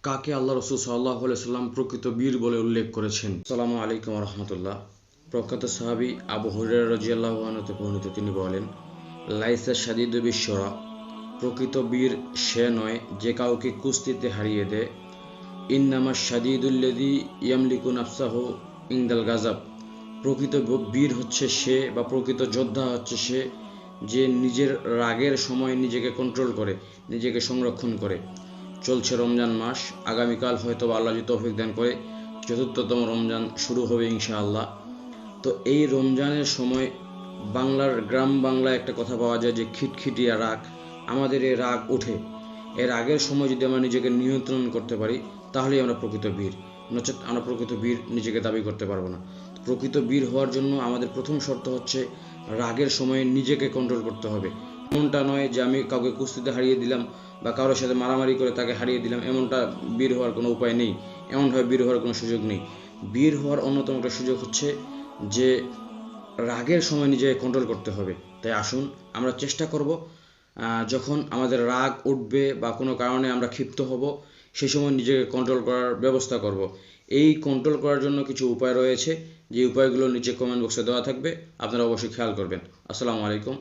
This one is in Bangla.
কাকে আল্লাহ রসুল সাল্লাল্লাহু আলাইহি সাল্লাম প্রকৃত বীর বলে উল্লেখ করেছেন? আসসালামু আলাইকুম ওয়া রাহমাতুল্লাহ। প্রখ্যাত সাহাবী আবু হুরায়রা রাদিয়াল্লাহু আনহু হতে বর্ণিত, তিনি বলেন, লাইসা শাদীদু বিশ-শুরা, প্রকৃত বীর সে নয় যে কাউকে কুস্তিতে হারিয়ে দেয়। ইন্নামা শাদীদুল্লাযী ইয়ামলিকু নাফসাহু ইনদাল গাযাব, প্রকৃত বীর হচ্ছে সে বা প্রকৃত যোদ্ধা হচ্ছে সে যে নিজের রাগের সময় নিজেকে কন্ট্রোল করে, নিজেকে সংরক্ষণ করে। চলছে রমজান মাস, আগামীকাল হয়তো আল্লাহ যদি তৌফিক দান করে চতুর্থতম রমজান শুরু হবে ইনশাআল্লাহ। তো এই রমজানের সময় বাংলার গ্রাম বাংলায় একটা কথা পাওয়া যায় যে খিটখিটিয়া রাগ, আমাদের এই রাগ ওঠে। এই রাগের সময় যদি আমরা নিজেকে নিয়ন্ত্রণ করতে পারি তাহলেই আমরা প্রকৃত বীর, নচেত আমরা প্রকৃত বীর নিজেকে দাবি করতে পারবো না। প্রকৃত বীর হওয়ার জন্য আমাদের প্রথম শর্ত হচ্ছে রাগের সময় নিজেকে কন্ট্রোল করতে হবে। এমনটা নয় যে আমি কাউকে কুস্তিতে হারিয়ে দিলাম বা কারোর সাথে মারামারি করে তাকে হারিয়ে দিলাম, এমনটা বীর হওয়ার কোনো উপায় নেই, এমনভাবে বীর হওয়ার কোনো সুযোগ নেই। বীর হওয়ার অন্যতম একটা সুযোগ হচ্ছে যে রাগের সময় নিজেকে কন্ট্রোল করতে হবে। তাই আসুন আমরা চেষ্টা করব, যখন আমাদের রাগ উঠবে বা কোনো কারণে আমরা ক্ষিপ্ত হব সেই সময় নিজেকে কন্ট্রোল করার ব্যবস্থা করব। এই কন্ট্রোল করার জন্য কিছু উপায় রয়েছে, যে উপায়গুলো নিচে কমেন্ট বক্সে দেওয়া থাকবে, আপনারা অবশ্যই খেয়াল করবেন। আসসালামু আলাইকুম।